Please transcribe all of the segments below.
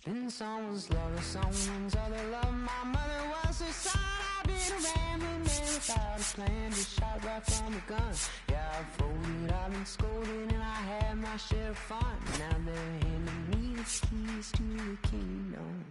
Been someone's love or someone's other love. My mother was her son. I've been a rambling man without a plan, just shot right from a gun. Yeah, I've folded, I've been scolded, and I had my share of fun. Now they're handing me the keys to the kingdom.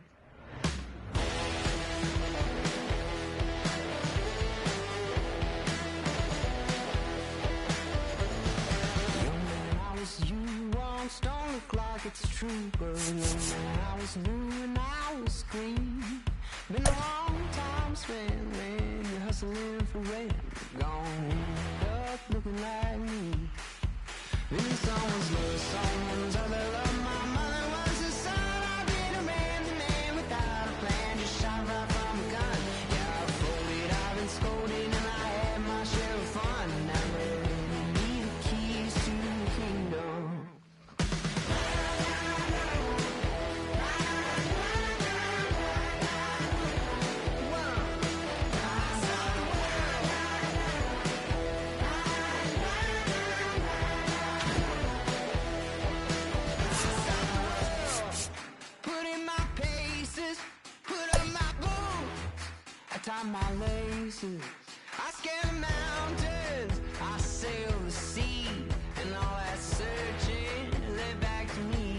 Young man, I was you. Once don't look like it's true, but young man, I was new and I was green. Been a long time spent when you're hustling for rent. Gone end up looking like me. Been someone's love, someone's other love. My mother was a son. I've been a random man without a plan, just shot right from a gun. Yeah, I've folded, I've been scolded, and I had my share of fun. Now they're handing me the keys to the kingdom. Put in my paces, put up my boots, I tie my laces, I scale the mountains, I sail the sea, and all that searching led back to me.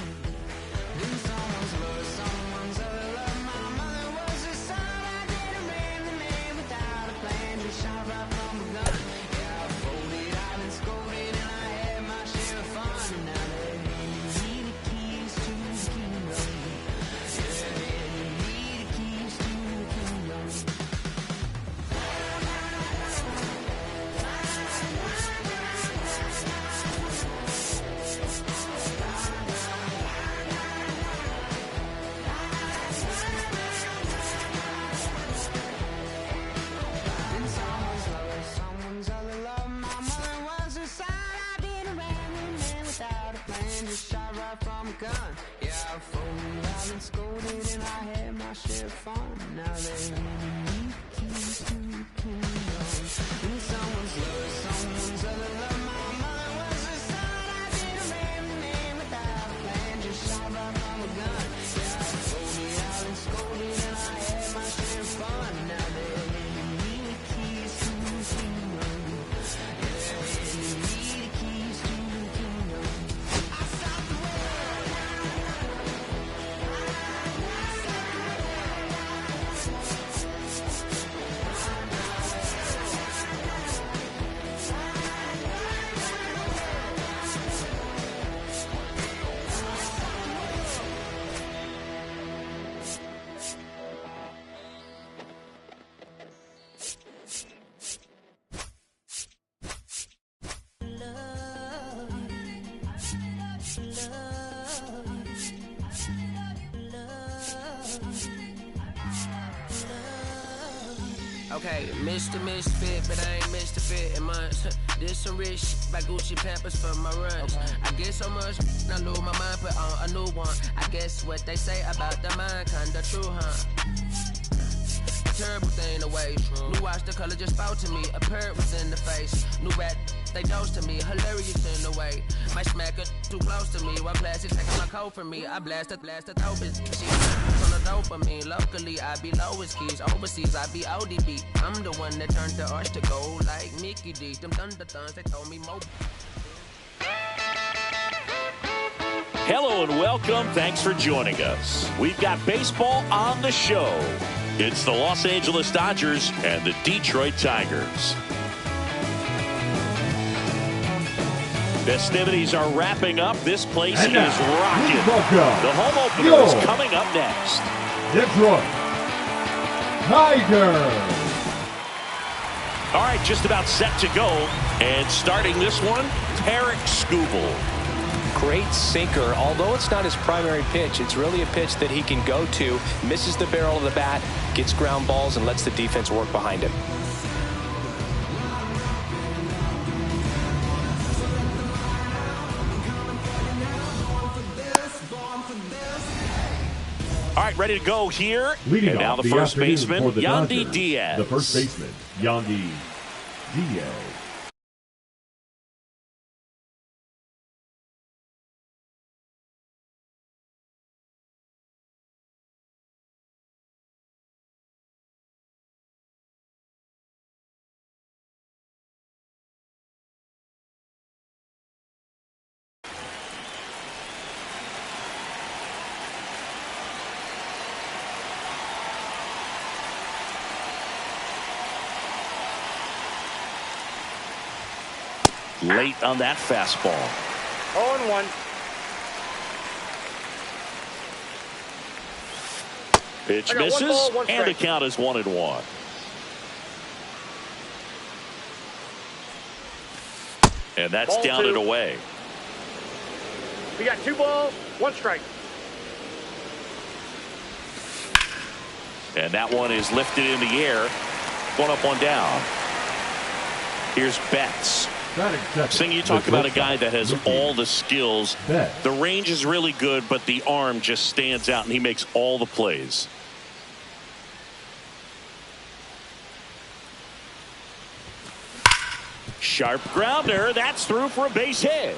Then someone's love, someone's other love. My mother was a son. I did a random man without a plan, just shot right from a gun. Yeah, I folded, I've been scolded, and I had my share of fun. Now they're handing me the keys to the kingdom. Yeah, they're handing me the keys to the kingdom. Been someone's love, someone's other love. My mother was a son. I did a random man without a plan, just shot right from a gun. Yeah, I folded, I've been scolded, and I had my share of fun. Now they're handing me the keys to the kingdom. Been someone's love, someone's other love. My mother was a son. I did a random man without a plan, just shot right from a gun. Yeah, I folded, I've been scolded, and I had my share of fun. Now they're handing me the keys to the kingdom. Yeah, they're handing me the keys to the kingdom. I stopped the world. Okay, Mr. Misfit, but I ain't Mr. Fit in months. This some rich shit by Gucci Pampers for my runs. I get so much, I lose my mind, put on a new one. I guess what they say about the mind, kinda true, huh? Terrible thing to waste. New watch, the color just spoke to me. A parrot was in the face. New rat, they dose to me. Hilarious in the way. My smack it too close to me. While plastic taking my coat from me. I blast it, throw it. She on the dopamine. Locally, I be lowest keys. Overseas, I be ODB. I'm the one that turned the arch to gold like Mickey D. Them thunder thuns, they told me more. Hello and welcome. Thanks for joining us. We've got baseball on the show. It's the Los Angeles Dodgers and the Detroit Tigers. Festivities are wrapping up. This place is rocking. The home opener is coming up next. Detroit Tigers. All right, just about set to go. And starting this one, Tarik Skubal. Great sinker. Although it's not his primary pitch, it's really a pitch that he can go to, misses the barrel of the bat, gets ground balls, and lets the defense work behind him. All right, ready to go here. Leading and now off the first baseman, for the Yandy Dodgers, Diaz. The first baseman, Yandy Diaz. Late on that fastball. 0-1. Pitch misses, and the count is 1-1. And that's Ball down 2. and away. We got 2 balls, 1 strike. And that one is lifted in the air. 1 up, 1 down. Here's Betts. Sing, you talk about a guy that has all the skills. The range is really good, but the arm just stands out, and he makes all the plays. Sharp grounder. That's through for a base hit.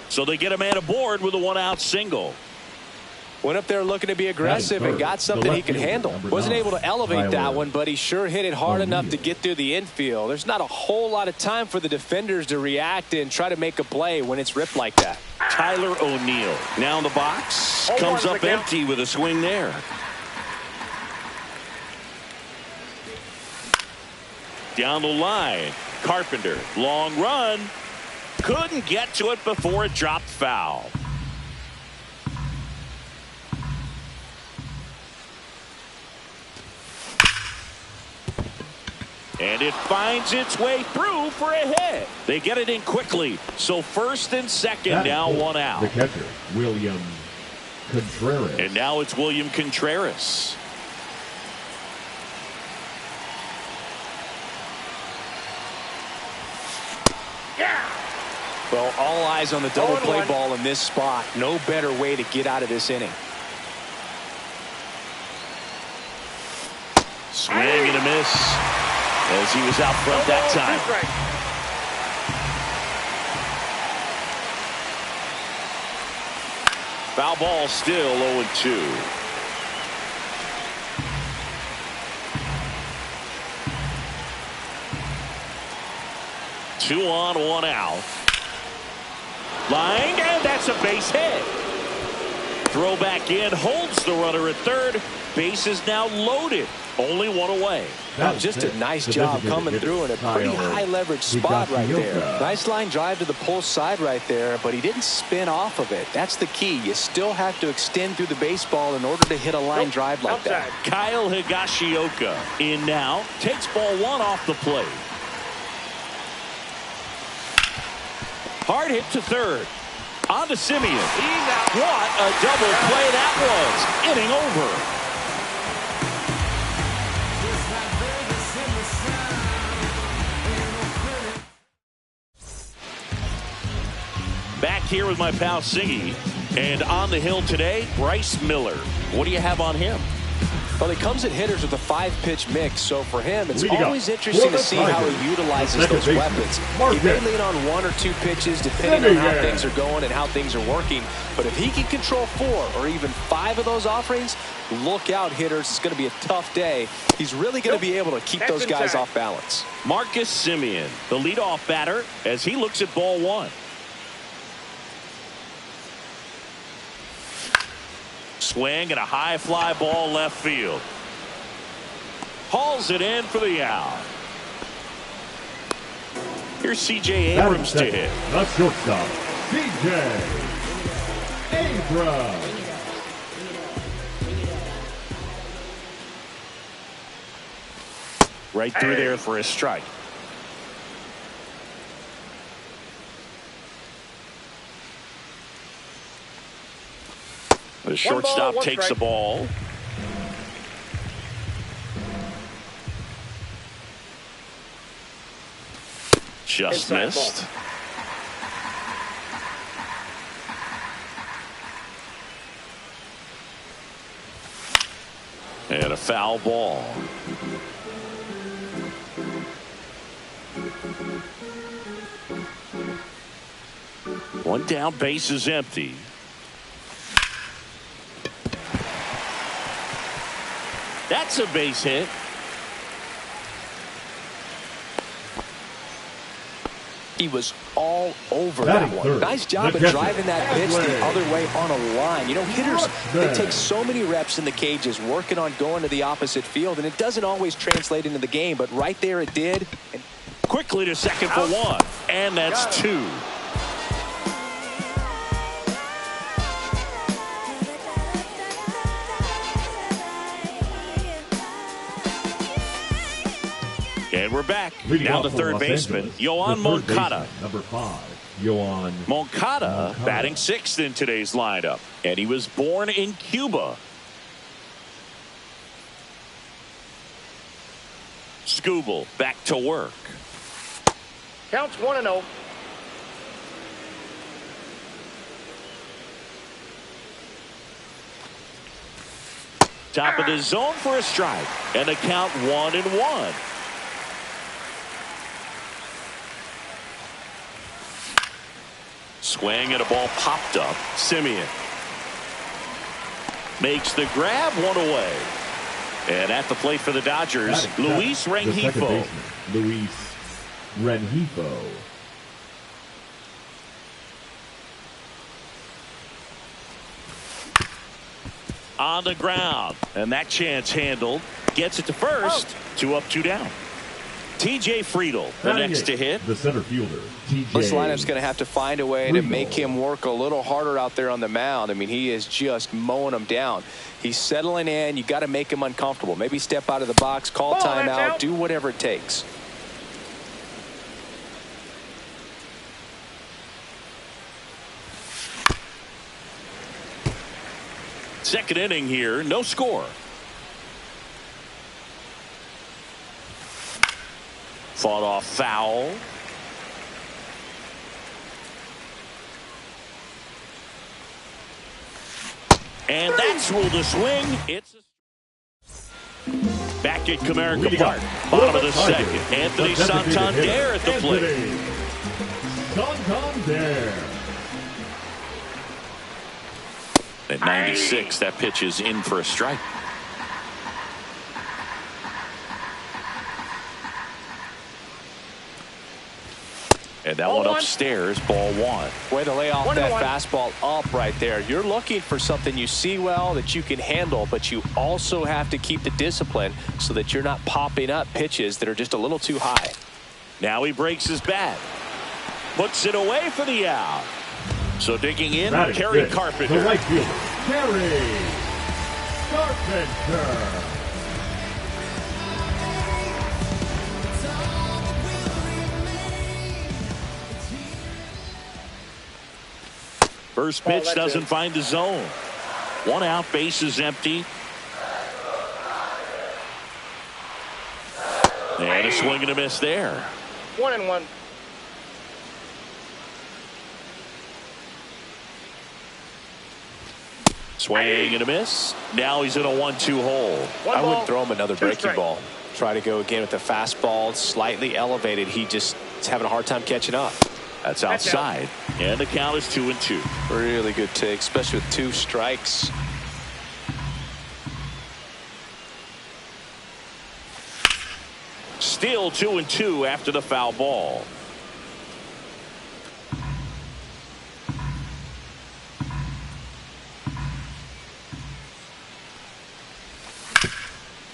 So they get a man aboard with a 1-out single. Went up there looking to be aggressive and got something he could handle. Wasn't able to elevate that one, but he sure hit it hard enough to get through the infield. There's not a whole lot of time for the defenders to react and try to make a play when it's ripped like that. Tyler O'Neill now in the box. Comes up empty with a swing there. Down the line, Carpenter, long run. Couldn't get to it before it dropped foul. And it finds its way through for a hit. They get it in quickly. So first and second, now 1 out. The catcher, William Contreras. And now it's William Contreras. Well, all eyes on the double play ball in this spot. No better way to get out of this inning. Swing and a miss as he was out front that time. Foul ball, still 0-2. Two on, 1 out. Line, and that's a base hit. Throw back in, holds the runner at third. Base is now loaded. Only 1 away. Just a nice job coming through in a pretty high leverage spot right there. Nice line drive to the pull side right there, but he didn't spin off of it. That's the key. You still have to extend through the baseball in order to hit a line drive like that. Kyle Higashioka in now. Takes ball 1 off the plate. Hard hit to third. On to Simeon. What a double play that was. Inning over. Back here with my pal Singy. And on the hill today, Bryce Miller. What do you have on him? Well, he comes at hitters with a 5-pitch mix, so for him, it's always interesting to see how he utilizes those weapons. He may lean on 1 or 2 pitches depending on how things are going and how things are working, but if he can control 4 or even 5 of those offerings, look out, hitters. It's going to be a tough day. He's really going to be able to keep those guys off balance. Marcus Simeon, the leadoff batter, as he looks at ball 1. Swing and a high fly ball left field. Hauls it in for the out. Here's C.J. Abrams to hit. The shortstop, C.J. Abrams. Right through there for a strike. The shortstop takes the ball. Just missed. And a foul ball. One down, base is empty. That's a base hit. He was all over that one. Nice job of driving that pitch the other way on a line. You know, hitters, they take so many reps in the cages working on going to the opposite field, and it doesn't always translate into the game, but right there it did. And quickly to second for one. And that's two. And we're back. Now the third baseman, Yoan Moncada. Number 5, Yoan Moncada batting sixth in today's lineup. And he was born in Cuba. Skubal back to work. Counts 1-0. Top of the zone for a strike. And the count 1-1. Swing and a ball popped up. Semien makes the grab, one away. And at the plate for the Dodgers, Luis Rengifo. Luis Rengifo. On the ground. And that chance handled. Gets it to first. 2 up, 2 down. TJ Friedl, the next to hit. The center fielder, TJ. This lineup's going to have to find a way to make him work a little harder out there on the mound. I mean, he is just mowing him down. He's settling in. You got to make him uncomfortable. Maybe step out of the box, call timeout, do whatever it takes. Second inning here, no score. Fought off foul. And that's ruled a swing. It's back at Comerica Park. Bottom of the second. Anthony Santander at the plate. Santander. At 96, that pitch is in for a strike. And that one upstairs, ball one. Way to lay off that fastball up right there. You're looking for something you see well that you can handle, but you also have to keep the discipline so that you're not popping up pitches that are just a little too high. Now he breaks his bat. Puts it away for the out. So digging in, Kerry Carpenter. The right fielder, Kerry Carpenter. First pitch doesn't find the zone. 1 out, base is empty. And a swing and a miss there. 1-1. Swing and a miss. Now he's in a 1-2 hole. I wouldn't throw him another breaking ball. Try to go again with the fastball slightly elevated. He just is having a hard time catching up. That's outside. And the count is 2-2. Really good take, especially with 2 strikes. Still 2-2 after the foul ball.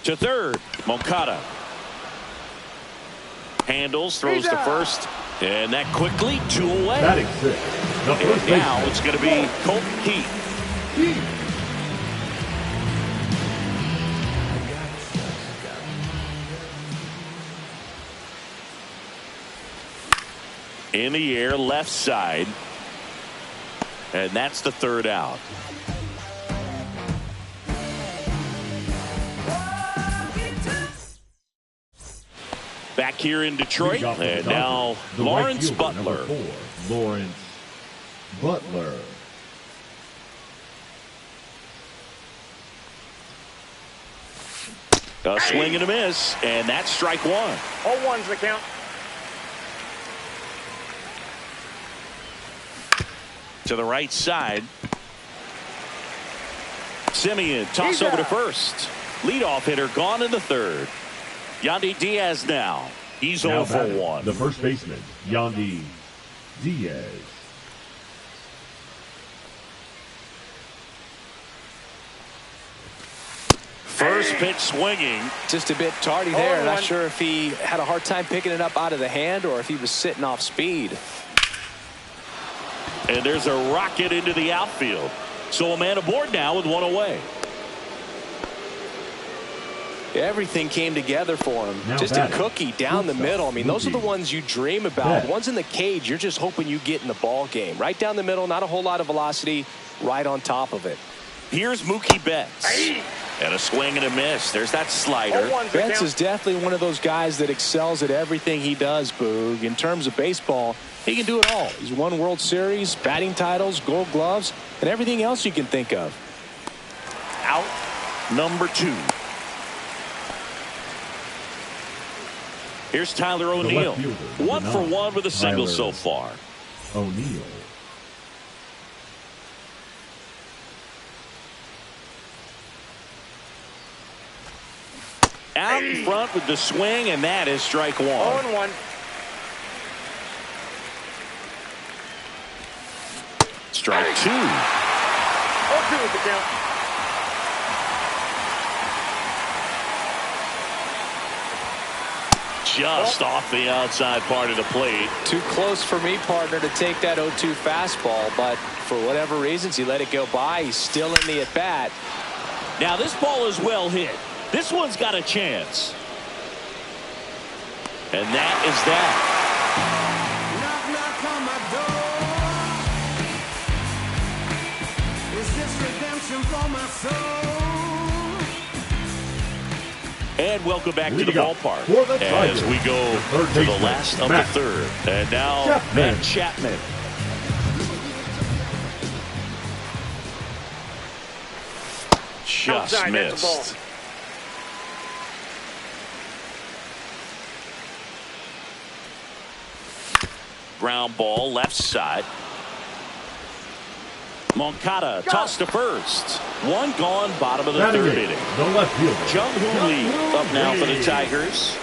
To third, Moncada. Handles, throws to first. And that quickly, 2 away. Batting six. And now it's going to be Colton Keith. In the air, left side. And that's the third out. Back here in Detroit, and now Lawrence Butler. Lawrence Butler. A swing and a miss, and that's strike 1. 0-1's the count. To the right side. Semien toss over to first. Leadoff hitter gone in the third. Yandy Diaz now. He's 0 for 1. The first baseman, Yandy Diaz. First pitch swinging. Just a bit tardy there. Not sure if he had a hard time picking it up out of the hand or if he was sitting off speed. And there's a rocket into the outfield. So a man aboard now with one away. Everything came together for him. Now just a cookie down the middle. I mean, those are the ones you dream about. Ones in the cage, you're just hoping you get in the ball game. Right down the middle, not a whole lot of velocity, right on top of it. Here's Mookie Betts. And a swing and a miss. There's that slider. Betts is definitely one of those guys that excels at everything he does, Boog. In terms of baseball, he can do it all. He's won World Series, batting titles, Gold Gloves, and everything else you can think of. Out number 2. Here's Tyler O'Neill. 1 for 1 with a single so far. O'Neill. Out in front with the swing, and that is strike 1. 0-1. Strike 2. 0-2 with the count. Just off the outside part of the plate. Too close for me, partner, to take that 0-2 fastball, but for whatever reasons, he let it go by. He's still in the at-bat. Now this ball is well hit. This one's got a chance. And that is that. Knock, knock on my door. Is this redemption for my soul? And welcome back to the ballpark the as we go to the last of the third. And now Matt Chapman. Just Outside, missed. Ground ball left side. Moncada tossed to first. One gone, bottom of the third inning. The left fielder. Jung Hoo Lee up now for the Tigers.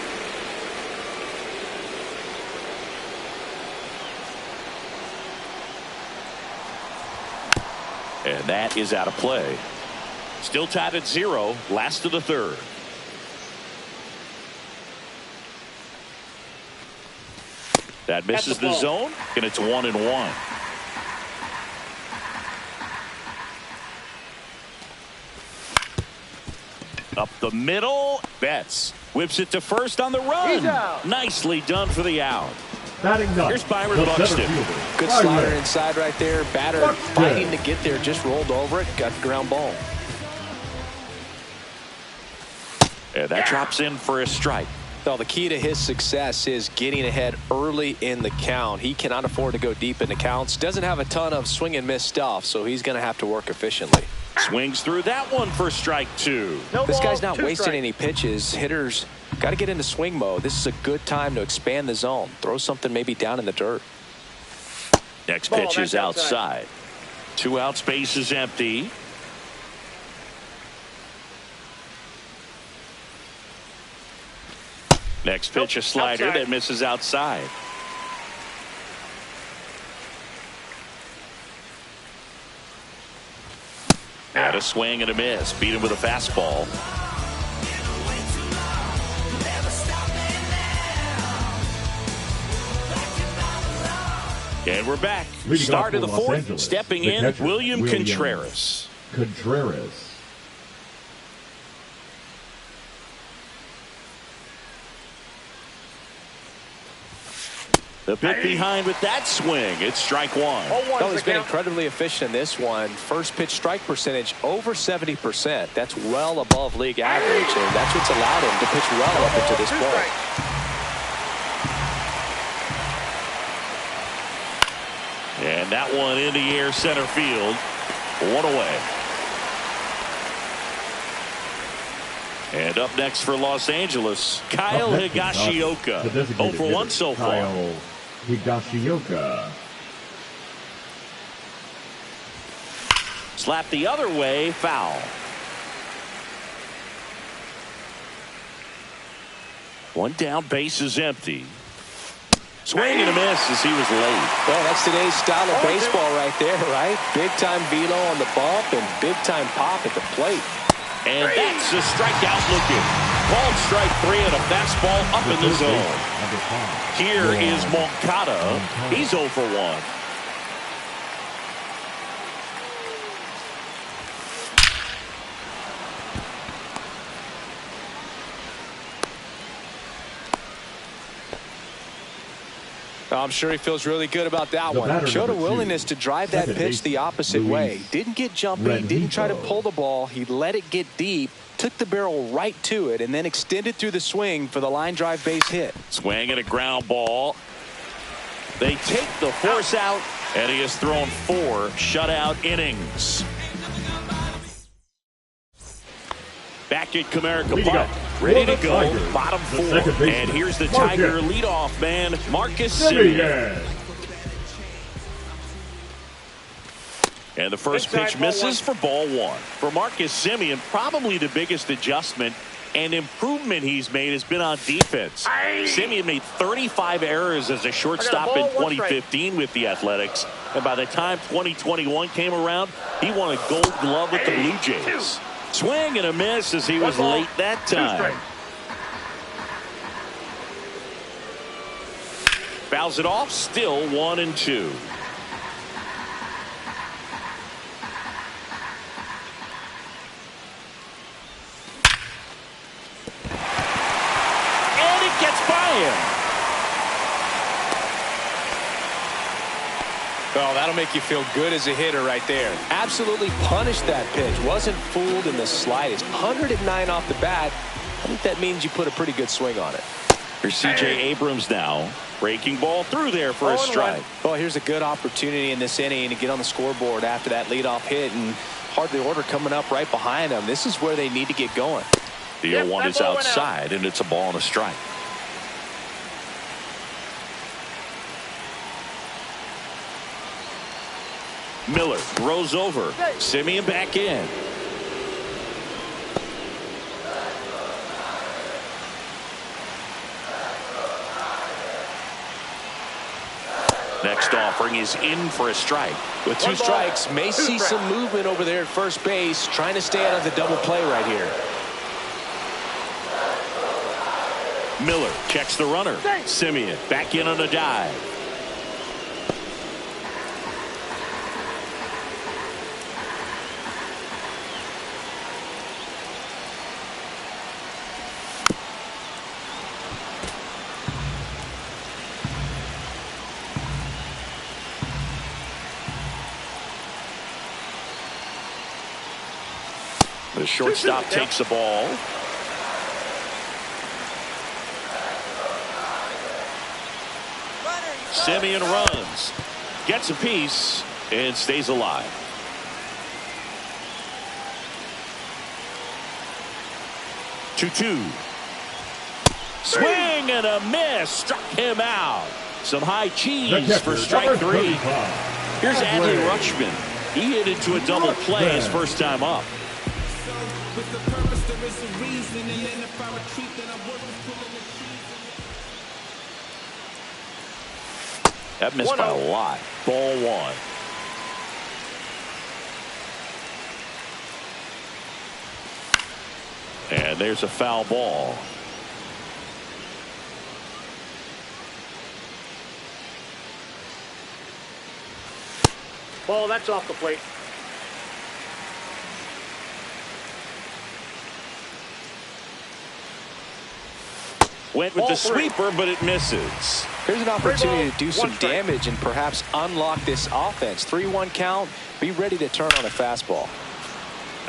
And that is out of play. Still tied at 0, last of the third. That misses the zone, and it's 1-1. Up the middle, Betts whips it to first on the run. Nicely done for the out. Batting ninth. Here's Byron Buxton. Good slider inside right there. Batter fighting to get there, just rolled over it, got the ground ball. And that drops in for a strike. Well, the key to his success is getting ahead early in the count. He cannot afford to go deep in the counts. Doesn't have a ton of swing and miss stuff, so he's going to have to work efficiently. Swings through that one for strike 2. This guy's not wasting any pitches. Hitters got to get into swing mode. This is a good time to expand the zone. Throw something maybe down in the dirt. Next pitch is outside. 2 outs, base is empty. Next pitch, a slider that misses outside. And a swing and a miss. Beat him with a fastball. And we're back. Start of the fourth. Stepping in, William Contreras. The pick behind with that swing. It's strike 1. Well, he's been incredibly efficient in this one. First pitch strike percentage over 70%. That's well above league average, and that's what's allowed him to pitch well up into this point. And that one in the air center field. 1 away. And up next for Los Angeles, Kyle Higashioka. 0 for 1 so far. Kyle Higashioka. Slap the other way, foul. One down, base is empty. Swing and a miss as he was late. Well, that's today's style of baseball right there, right? Big time velo on the bump and big time pop at the plate. And that's a strikeout looking. Called strike 3 and a fastball up in the zone. Here is Moncada. He's 0 for 1. I'm sure he feels really good about that one. Showed a willingness to drive that pitch the opposite way. Didn't get jumpy, didn't try to pull the ball. He let it get deep, took the barrel right to it, and then extended through the swing for the line drive base hit. Swing and a ground ball. They take the force out, and he has thrown 4 shutout innings. Back at Comerica Park, ready to go, bottom 4. And here's the Tiger leadoff man, Marcus Semien. And the first pitch misses for ball 1. For Marcus Semien, probably the biggest adjustment and improvement he's made has been on defense. Semien made 35 errors as a shortstop in 2015 with the Athletics. And by the time 2021 came around, he won a Gold Glove with the Blue Jays. Swing and a miss as he was late that time. Fouls it off, still 1-2. And it gets by him. Well, that'll make you feel good as a hitter right there. Absolutely punished that pitch. Wasn't fooled in the slightest. 109 off the bat. I think that means you put a pretty good swing on it. Here's C.J. Abrams now. Breaking ball through there for a strike. Well, here's a good opportunity in this inning to get on the scoreboard after that leadoff hit, and hardly order coming up right behind them. This is where they need to get going. The 0-1 is outside, and it's a ball and a strike. Miller throws over. Semien back in. Next offering is in for a strike. With 2 strikes, may see some movement over there at first base, trying to stay out of the double play right here. Miller checks the runner. Semien back in on a dive. The shortstop takes the ball. Semien runs, gets a piece, and stays alive. Two. Swing and a miss. Struck him out. Some high cheese for strike 3. Here's Adley Rutschman. He hit into a double play his first time up. That missed by a lot. Ball 1. And there's a foul ball. Ball, that's off the plate. Went with the sweeper, but it misses. Here's an opportunity to do some damage and perhaps unlock this offense. 3-1 count. Be ready to turn on a fastball.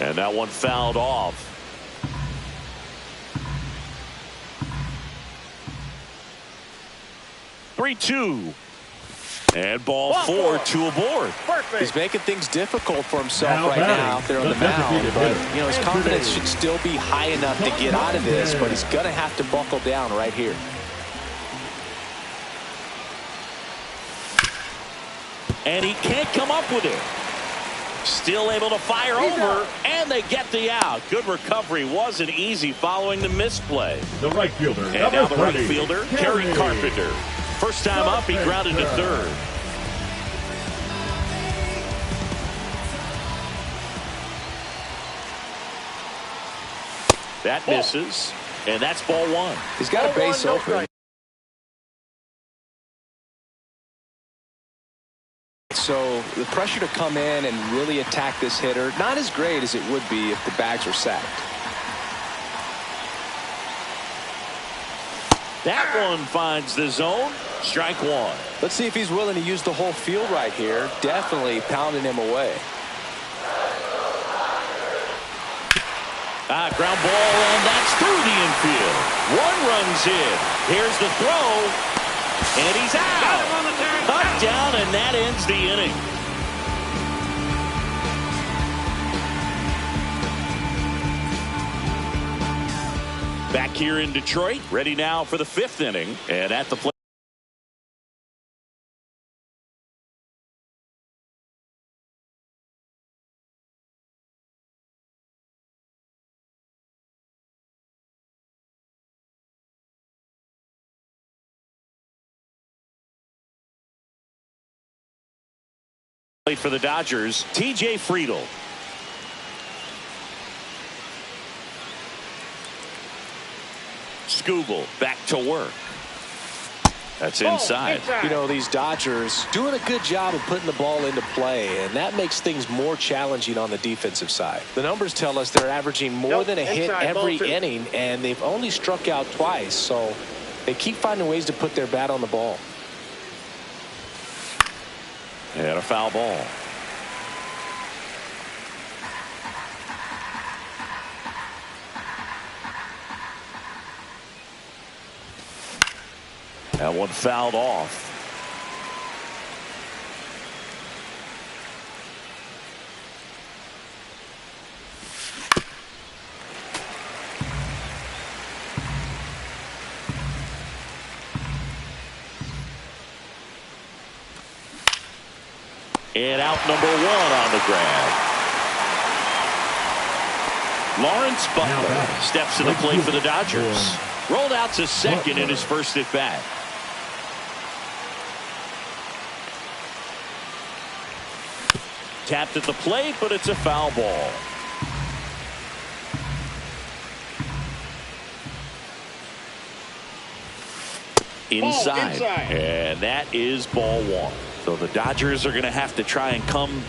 And that one fouled off. Three-2. And ball 4, 2 aboard. He's making things difficult for himself right now out there on the mound. But, you know, his confidence should still be high enough to get out of this, but he's going to have to buckle down right here. And he can't come up with it. Still able to fire over, and they get the out. Good recovery. Wasn't easy following the misplay. The right fielder. And now the right fielder, Kerry Carpenter. First time up, he grounded to third. That misses, and that's ball one. He's got a base open. So the pressure to come in and really attack this hitter, not as great as it would be if the bags were sacked. That one finds the zone. Strike one. Let's see if he's willing to use the whole field right here. Definitely pounding him away. Ground ball, and that's through the infield. One runs in. Here's the throw, and he's out. Up, down, and that ends the inning. Back here in Detroit, ready now for the fifth inning, and at the plate. For the Dodgers, TJ Friedl. Skubal back to work. That's inside. You know, these Dodgers doing a good job of putting the ball into play, and that makes things more challenging on the defensive side. The numbers tell us they're averaging more than a hit every inning, and they've only struck out twice, so they keep finding ways to put their bat on the ball. And a foul ball. That one fouled off. And out number one on the grab. Lawrence Butler steps to the plate for the Dodgers. Rolled out to second in his first at bat. Tapped at the plate, but it's a foul ball. Inside. And that is ball one. So the Dodgers are going to have to try and come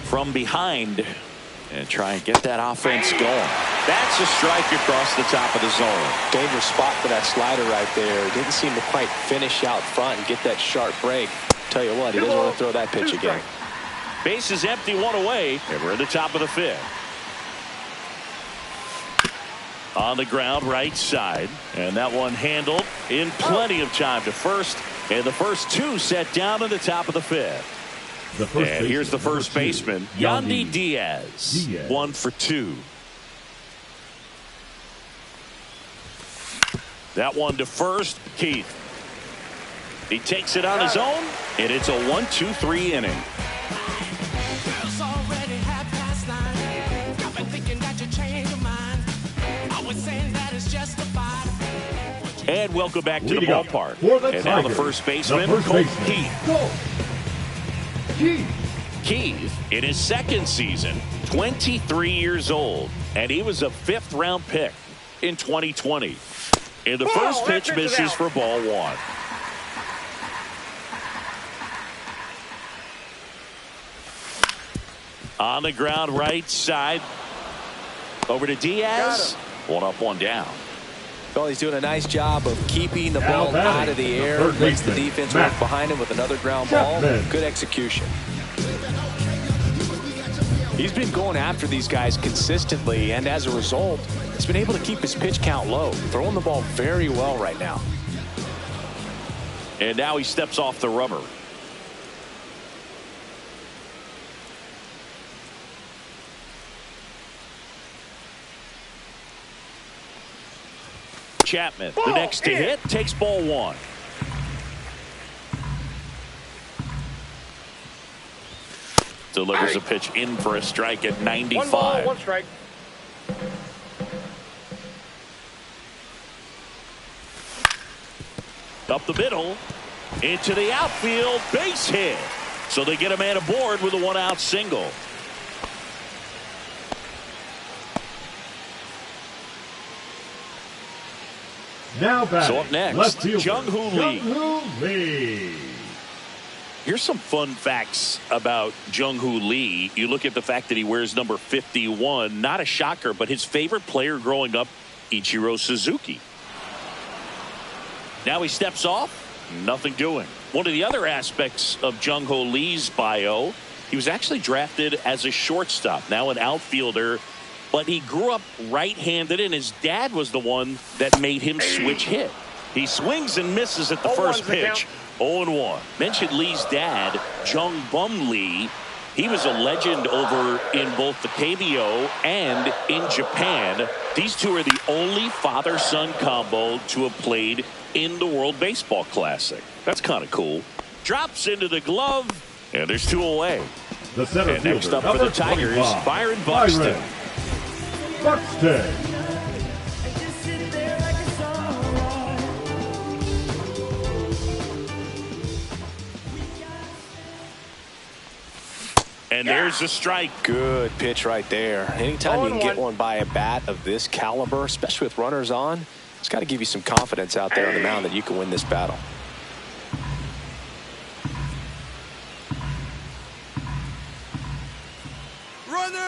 from behind and try and get that offense going. That's a strike across the top of the zone. Dangerous spot for that slider right there. Didn't seem to quite finish out front and get that sharp break. Tell you what, he doesn't want to throw that pitch again. Base is empty, one away, and we're at the top of the fifth. On the ground, right side, and that one handled in plenty of time to first, and the first two set down in the top of the fifth. And here's the first baseman, Yandy Diaz. 1 for 2. That one to first, Keith. He takes it on his own, and it's a 1-2-3 inning. And welcome back to the ballpark. And now the first baseman, Colt Keith. Keith, in his second season, 23 years old, and he was a 5th-round pick in 2020. And the first pitch misses for ball one. On the ground, right side. Over to Diaz. 1 up, 1 down. Well, he's doing a nice job of keeping the ball out of the air. Lets the defense work behind him with another ground ball. Good execution. He's been going after these guys consistently, and as a result, he's been able to keep his pitch count low. Throwing the ball very well right now. And now he steps off the rubber. Chapman, the next to hit, takes ball one. Delivers a pitch in for a strike at 95. 1 ball, 1 strike. Up the middle, into the outfield, base hit. So they get a man aboard with a 1-out single. Now back. So up next, left fielder, Jung-Hoo Lee. Jung-Hoo Lee. Here's some fun facts about Jung-Hoo Lee. You look at the fact that he wears number 51. Not a shocker, but his favorite player growing up, Ichiro Suzuki. Now he steps off. Nothing doing. One of the other aspects of Jung-Hoo Lee's bio, he was actually drafted as a shortstop, now an outfielder, but he grew up right-handed, and his dad was the one that made him switch hit. He swings and misses at the first pitch. 0-1. Mentioned Lee's dad, Jung Bum Lee. He was a legend over in both the KBO and in Japan. These two are the only father-son combo to have played in the World Baseball Classic. That's kind of cool. Drops into the glove, and there's 2 away. The center And next fielder, up for the number Tigers, 25, Byron Buxton. Buxton. And there's a strike. Good pitch right there. Anytime you can get one by a bat of this caliber, especially with runners on, it's got to give you some confidence out there on the mound that you can win this battle.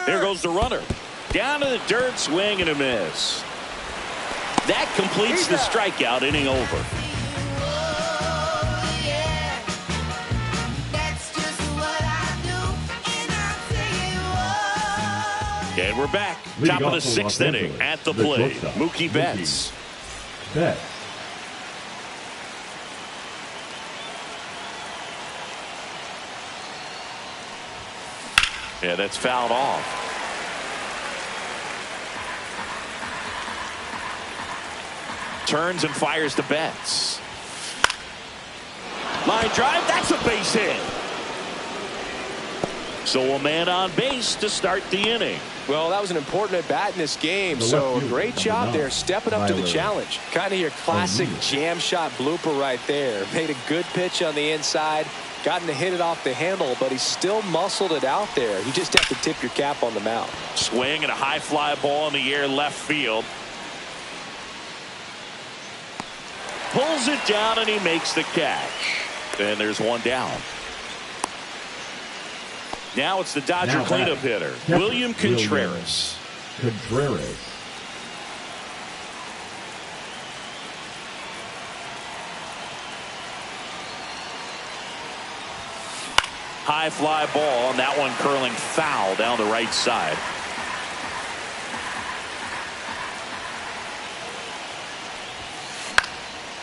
There goes the runner. Down to the dirt, swing and a miss. That completes the strikeout, inning over. And we're back. Top of the 6th inning at the plate. Mookie Betts. Yeah, that's fouled off. Turns and fires to Betts. Line drive, that's a base hit. So a man on base to start the inning. Well, that was an important at bat in this game, so a great job there stepping up to the challenge. Kind of your classic jam shot blooper right there. Made a good pitch on the inside, gotten to hit it off the handle, but he still muscled it out there. You just have to tip your cap on the mound. Swing and a high fly ball in the air left field. Pulls it down and he makes the catch. And there's one down. Now it's the Dodger cleanup hitter, William Contreras. High fly ball, and that one curling foul down the right side.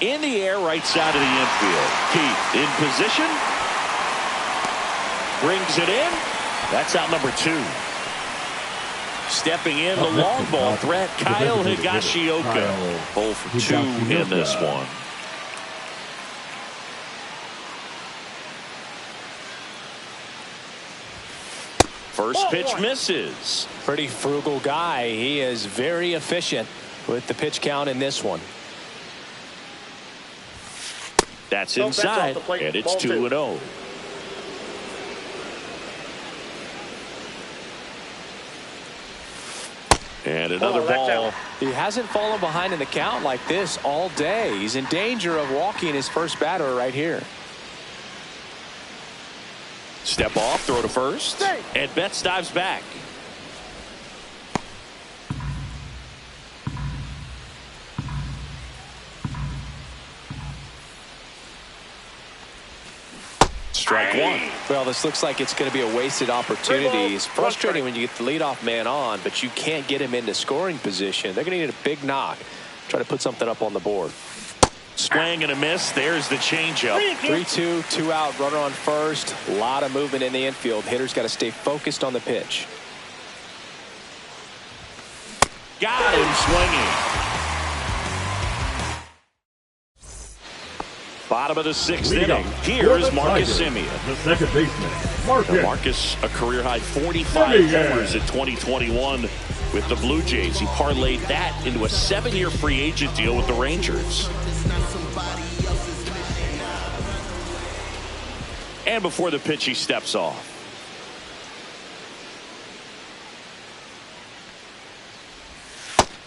In the air, right side of the infield. Keith in position. Brings it in. That's out number 2. Stepping in, the long ball threat, Kyle Higashioka. 0 for 2 in this one. First pitch misses. Pretty frugal guy. He is very efficient with the pitch count in this one. That's inside, and it's 2-0. And another ball. He hasn't fallen behind in the count like this all day. He's in danger of walking his first batter right here. Step off, throw to first, and Betts dives back. Strike 1. Well, this looks like it's going to be a wasted opportunity. It's frustrating when you get the leadoff man on, but you can't get him into scoring position. They're going to need a big knock. Try to put something up on the board. Swing and a miss. There's the changeup. 3-2, 2 out, runner on first. A lot of movement in the infield. Hitter's got to stay focused on the pitch. Got him swinging. Bottom of the 6th inning. Here's Marcus Semien. The second baseman, Marcus, a career-high 45 homers in 2021 with the Blue Jays. He parlayed that into a 7-year free agent deal with the Rangers. And before the pitch, he steps off.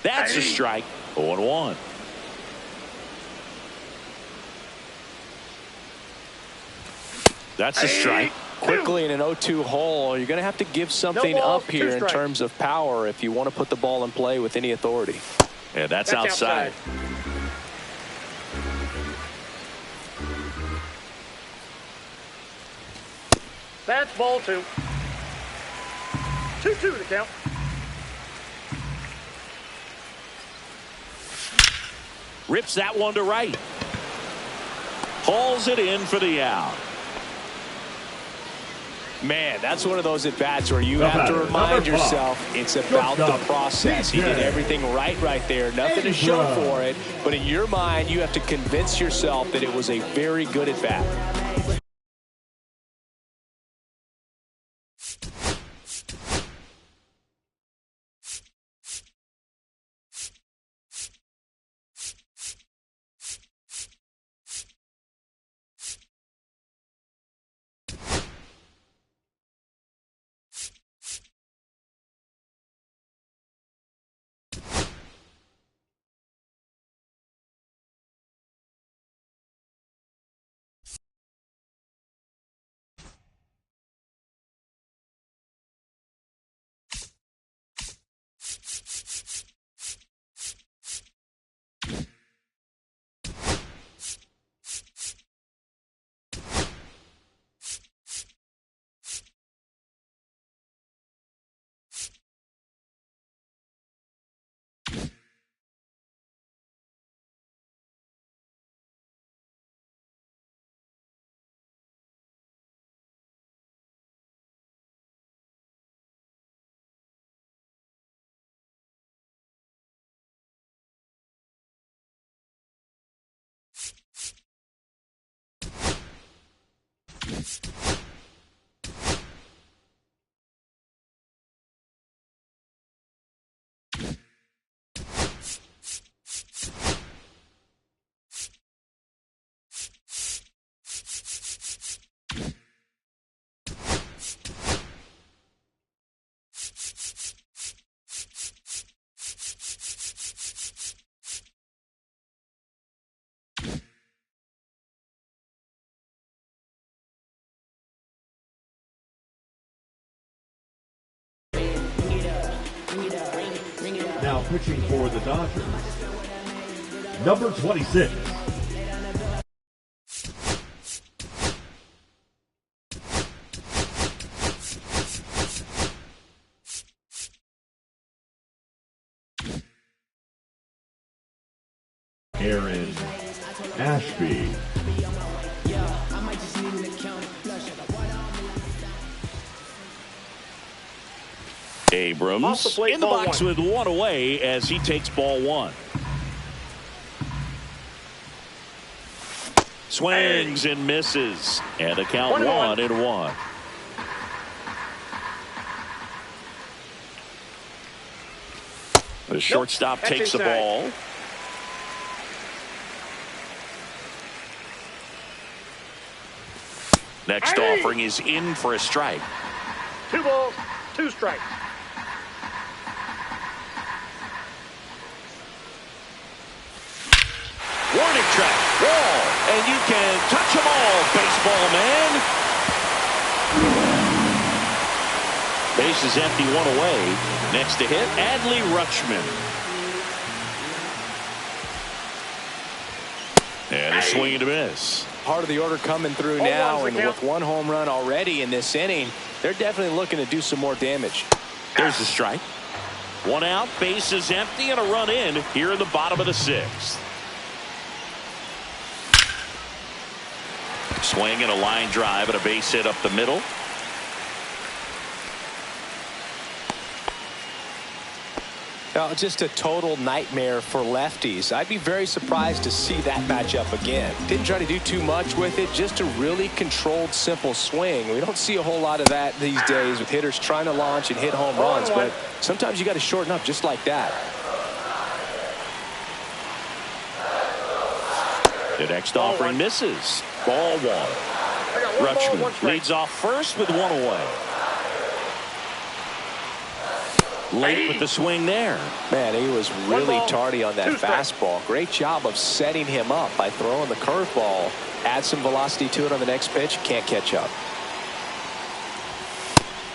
That's a strike. 0-1. That's a strike. Quickly in an 0-2 hole, you're going to have to give something up here in terms of power if you want to put the ball in play with any authority. Yeah, that's outside. That's ball 2. 2-2 to count. Rips that one to right. Hauls it in for the out. Man, that's one of those at-bats where you have to remind yourself it's about the process. He did everything right there. Nothing to show for it. But in your mind, you have to convince yourself that it was a very good at-bat. Now pitching for the Dodgers, number 26. Aaron Ashby. Abrams in the box with one away as he takes ball 1. Swings and misses. And a count 1-1. The shortstop takes the ball. Next offering is in for a strike. 2 balls, 2 strikes. Warning track, wall, and you can touch them all, baseball man. Base is empty, 1 away. Next to hit, Adley Rutschman. And a swing and a miss. Part of the order coming through now, and with 1 home run already in this inning, they're definitely looking to do some more damage. There's the strike. 1 out, base is empty, and a run in here in the bottom of the 6th. Swing and a line drive and a base hit up the middle. Now, just a total nightmare for lefties. I'd be very surprised to see that matchup again. Didn't try to do too much with it, just a really controlled, simple swing. We don't see a whole lot of that these days with hitters trying to launch and hit home runs, but sometimes you got to shorten up just like that. The next offering misses. Ball 1. Rutschman leads off first with 1 away. Late with the swing there. Man, he was really tardy on that fastball. Great job of setting him up by throwing the curveball. Add some velocity to it on the next pitch. Can't catch up.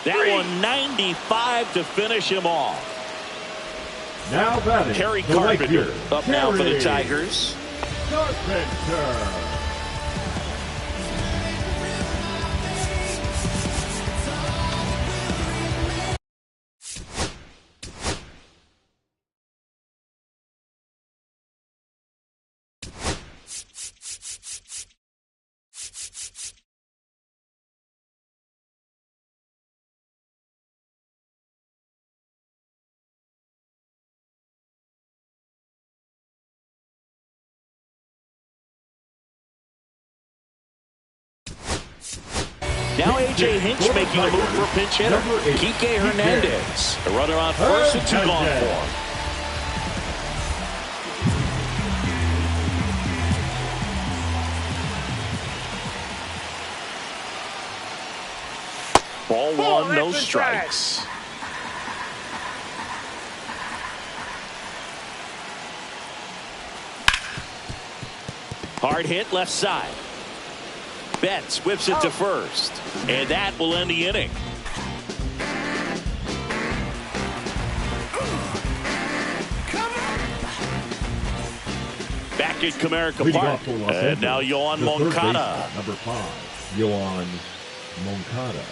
That one 95 to finish him off. Now batting, Terry Carpenter up now for the Tigers. Carpenter. Now A.J. Hinch making a move for a pinch hitter. Kike Hernandez. A runner on first with 2 gone for him. Ball 1, no strikes. Hard hit left side. Betts whips it to first, and that will end the inning. Back at Comerica Park, and now Yoan Moncada. Number 5, Yoan Moncada.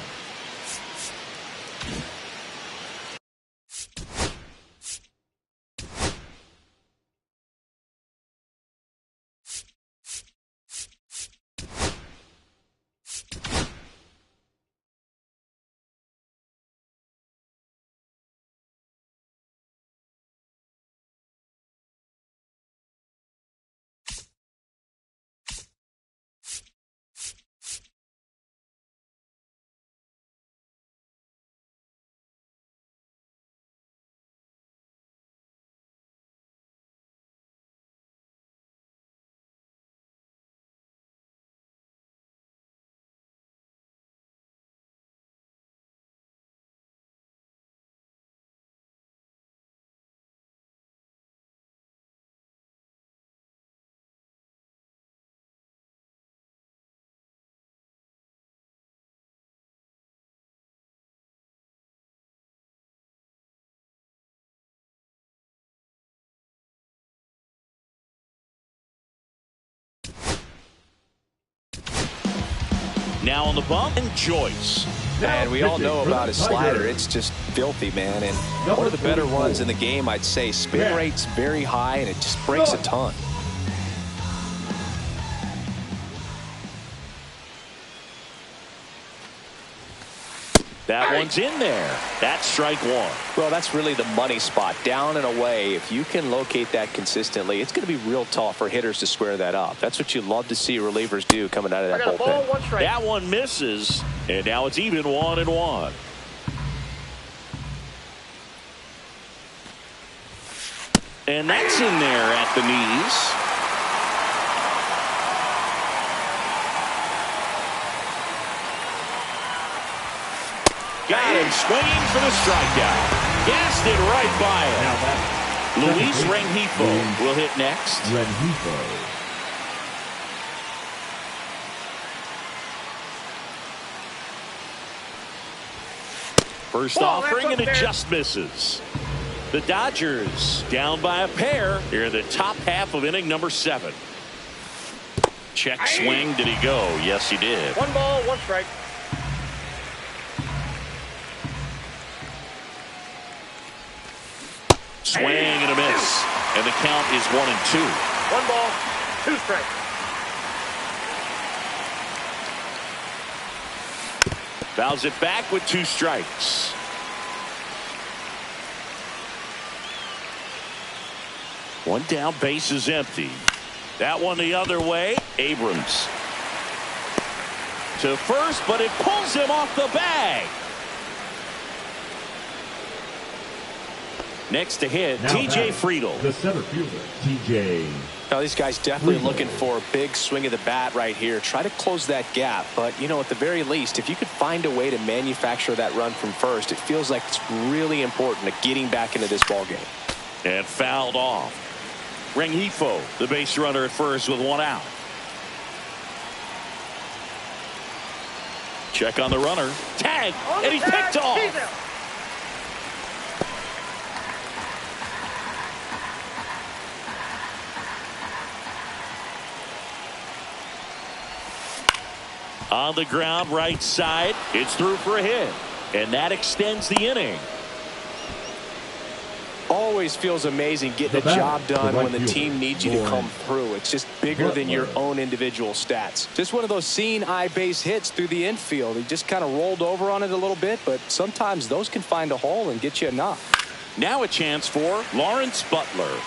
Now on the bump, and Joyce. And we all know about his slider. It's just filthy, man. And one of the better ones in the game, I'd say. Spin rate's very high, and it just breaks a ton. That one's in there. That's strike 1. Well, that's really the money spot. Down and away. If you can locate that consistently, it's going to be real tough for hitters to square that up. That's what you love to see relievers do coming out of that bullpen. That one misses, and now it's even 1-1. And that's in there at the knees. Got him swinging for the strikeout. Gassed it right by him. Luis Rengifo will hit next. Rengifo. First offering, and it just misses. The Dodgers down by a pair here in the top half of inning number 7. Check swing. Did he go? Yes, he did. 1 ball, 1 strike. Swing and a miss. And the count is 1-2. 1 ball, 2 strikes. Fouls it back with 2 strikes. One down, base is empty. That one the other way. Abrams to first, but it pulls him off the bag. Next to hit, Now T.J. Friedl. The center fielder, T.J. Now, these guys definitely looking for a big swing of the bat right here. Try to close that gap. But, you know, at the very least, if you could find a way to manufacture that run from first, it feels like it's really important to getting back into this ballgame. And fouled off. Rengifo, the base runner at first with one out. Check on the runner. Tag, and he's picked off. On the ground, right side. It's through for a hit. And that extends the inning. Always feels amazing getting the job done when the team needs you to come through. It's just bigger than your own individual stats. Just one of those seeing eye base hits through the infield. He just kind of rolled over on it a little bit, but sometimes those can find a hole and get you enough. Now a chance for Lawrence Butler.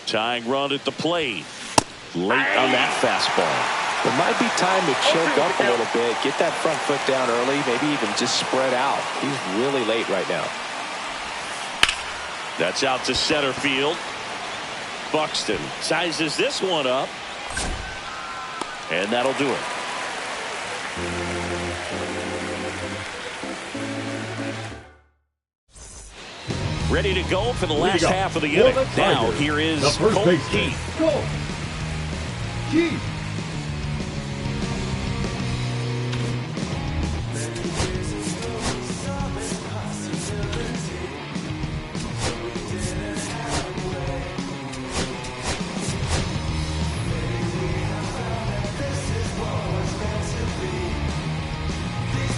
Tying run at the plate. Late on that fastball. It might be time to choke up a little bit, get that front foot down early, maybe even just spread out. He's really late right now. That's out to center field. Buxton sizes this one up. And that'll do it. Ready to go for the last half of the inning. Now here is Colt Keith. Colt Keith.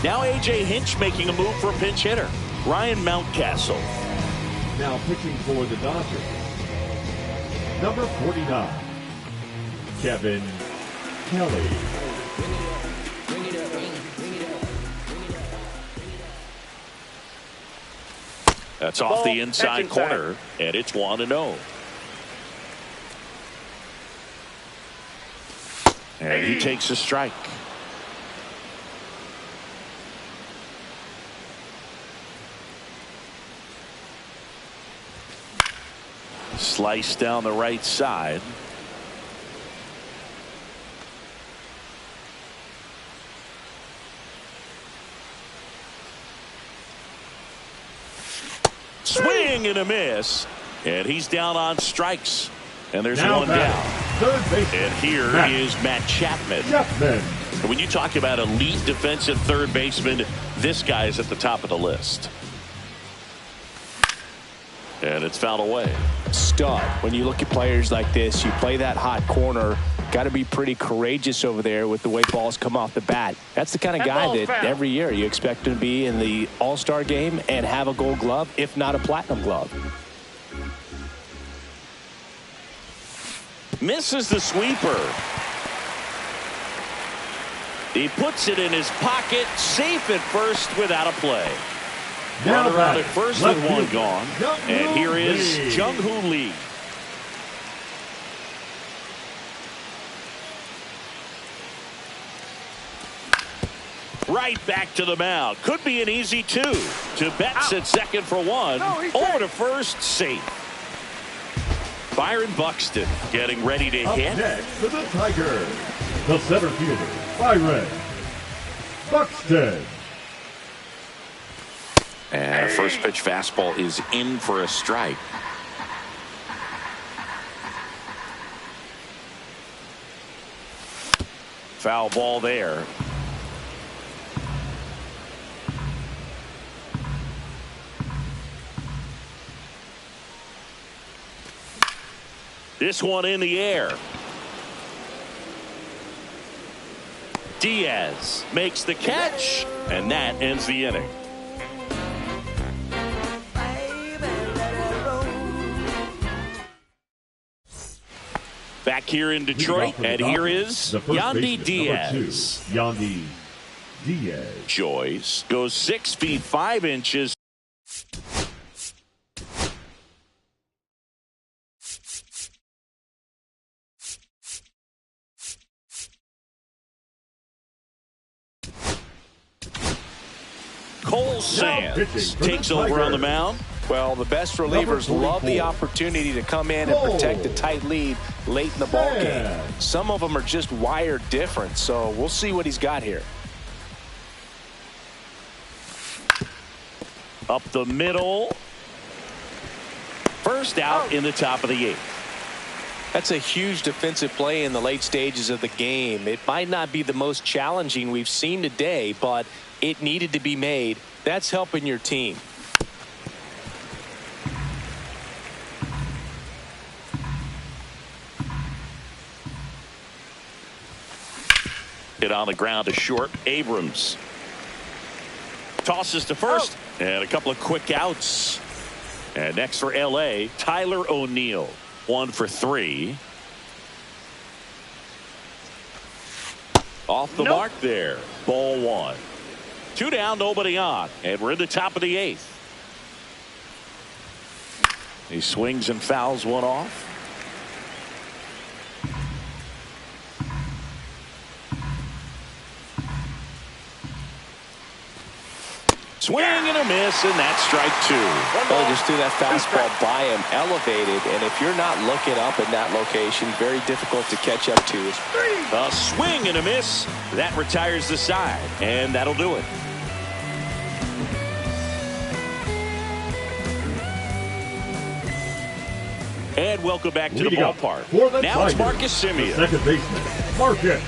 Now A.J. Hinch making a move for a pinch hitter. Ryan Mountcastle. Now pitching for the Dodgers, number 49, Kevin Kelly. That's off the inside corner, and it's 1-0. And he takes a strike. Slice down the right side. Swing and a miss. And he's down on strikes. And there's now one down. Third base. And here is Matt Chapman. And when you talk about elite defensive third baseman, this guy is at the top of the list. And it's fouled away. Stud. When you look at players like this, you play that hot corner, got to be pretty courageous over there with the way balls come off the bat. That's the kind of guy that every year you expect him to be in the All-Star game and have a Gold Glove, if not a Platinum Glove. Misses the sweeper. He puts it in his pocket, safe at first without a play. Runner out at first with one gone. And here is Jung-Hoo Lee. Right back to the mound. Could be an easy two. To Betts at second for one. Over to first, safe. Byron Buxton getting ready to hit. Next for the Tigers, the center fielder, Byron Buxton. And a first pitch fastball is in for a strike. Foul ball there. This one in the air. Diaz makes the catch, and that ends the inning. Back here in Detroit, and here is Yandy Diaz. Yandy Diaz. Joyce goes 6 feet 5 inches. Cole Sands takes over on the mound. Well, the best relievers love the opportunity to come in and protect a tight lead late in the ball game. Some of them are just wired different, so we'll see what he's got here. Up the middle. First out in the top of the 8th. That's a huge defensive play in the late stages of the game. It might not be the most challenging we've seen today, but it needed to be made. That's helping your team. Hit on the ground to short. Abrams tosses to first, and a couple of quick outs. And next for LA, Tyler O'Neill, 1 for 3. Off the mark there. Ball 1. 2 down, nobody on, and we're in the top of the 8th. He swings and fouls one off. Swing and a miss, and that's strike 2. Well, just threw that fastball by him, elevated, and if you're not looking up in that location, very difficult to catch up to. A swing and a miss. That retires the side, and that'll do it. And welcome back to the ballpark. Now it's Marcus Semien. Second baseman, Marcus.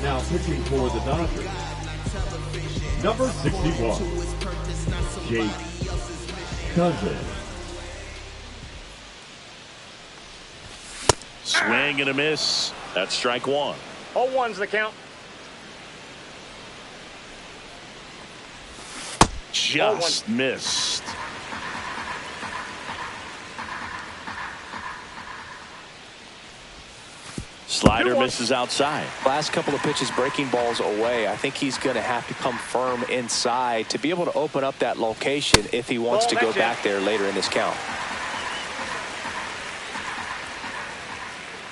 Now pitching for the Dodgers, number 61, Jake Cousins. Swing and a miss. That's strike 1. 0-1's the count. Just missed. Slider misses outside. Last couple of pitches breaking balls away. I think he's going to have to come firm inside to be able to open up that location if he wants to go back there later in this count.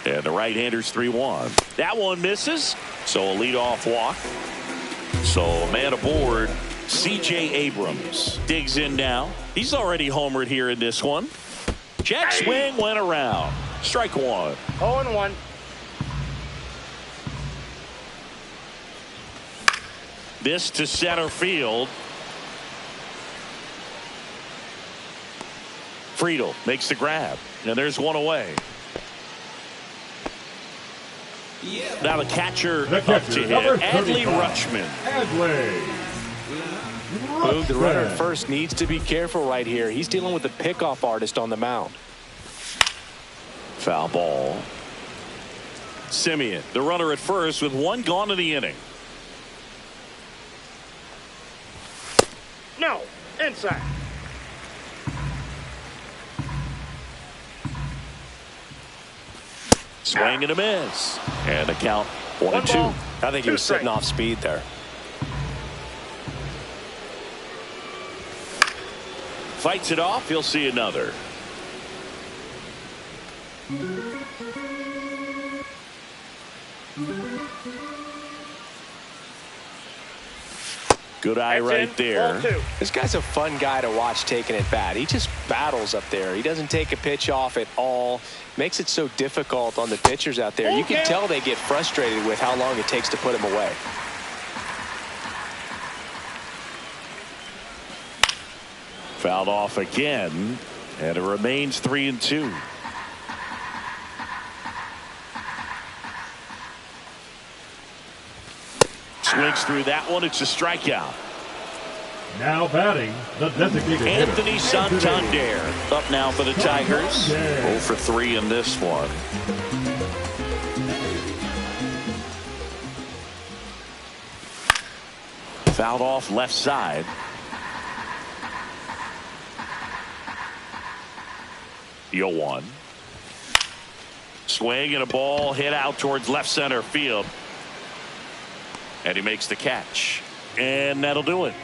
And the right-hander's 3-1. That one misses, so a leadoff walk. So a man aboard, C.J. Abrams digs in now. He's already homered here in this one. Check swing went around. Strike 1. 0-1. This to center field. Friedel makes the grab, and there's one away. Now the catcher up to hit, Adley Rutschman. Boog, the runner at first needs to be careful right here. He's dealing with the pickoff artist on the mound. Foul ball. Semien, the runner at first with 1 gone in the inning. No, inside. Swing and a miss. And the count 1-2. I think he was sitting off speed there. Fights it off. He'll see another. Good eye right there. This guy's a fun guy to watch taking at bat. He just battles up there. He doesn't take a pitch off at all. Makes it so difficult on the pitchers out there. You can tell they get frustrated with how long it takes to put him away. Fouled off again, and it remains 3-2. Swings through that one. It's a strikeout. Now batting, the designated Anthony hitter, Santander up now for the Tigers. 0 for 3 in this one. Fouled off left side. The 0-1. Swing and a ball hit out towards left center field. And he makes the catch. And that'll do it.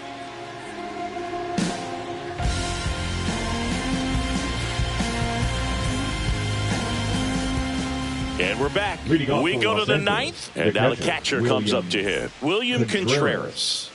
And we're back. We go to the ninth, and now the catcher comes up to hit. William Contreras.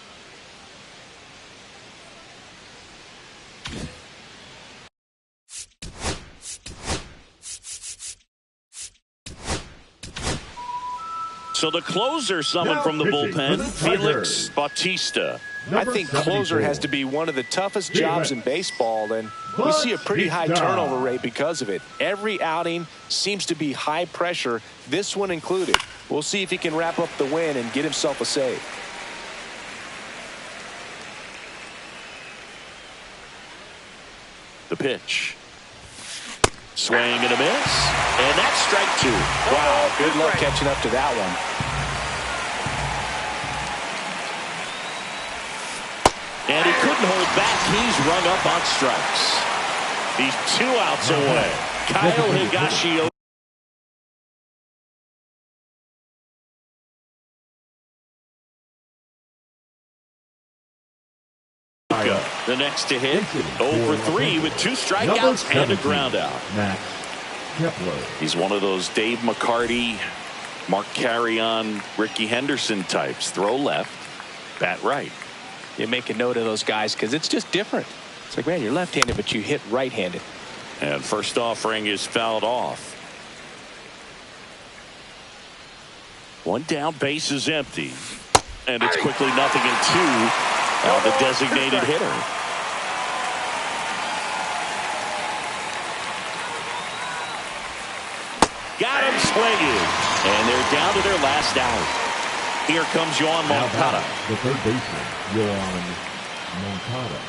So the closer summoned from the bullpen, Felix Bautista. I think closer has to be one of the toughest jobs in baseball, and we see a pretty high turnover rate because of it. Every outing seems to be high pressure, this one included. We'll see if he can wrap up the win and get himself a save. The pitch. Swing and a miss. And that's strike 2. Wow, good luck catching up to that one. And he couldn't hold back. He's rung up on strikes. He's 2 outs away. Kyle Higashioka. The next to hit, 0 for 3 with 2 strikeouts and a ground out. Max Kepler. He's one of those Dave McCarty, Mark Carrion, Ricky Henderson types. Throw left, bat right. You make a note of those guys because it's just different. It's like, man, you're left-handed, but you hit right-handed. And first offering is fouled off. 1 down, base is empty. And it's quickly 0-2. The designated hitter. Got him swinging. And they're down to their last out. Here comes Yoan Moncada. The third baseman, Yoan Moncada.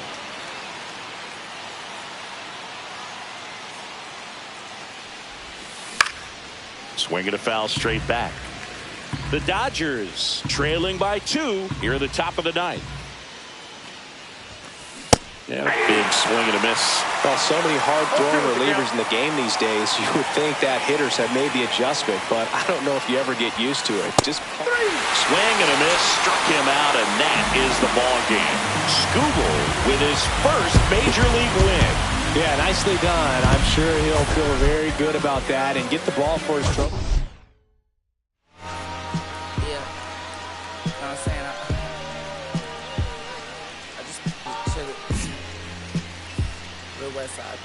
Swinging a foul straight back. The Dodgers trailing by 2 here at the top of the 9th. Yeah, big swing and a miss. Well, so many hard-throwing relievers in the game these days. You would think that hitters have made the adjustment, but I don't know if you ever get used to it. Just swing and a miss, struck him out, and that is the ball game. Skubal with his first major league win. Yeah, nicely done. I'm sure he'll feel very good about that and get the ball for his trouble. Yeah, you know what I'm saying? I just chilling. Real West Side.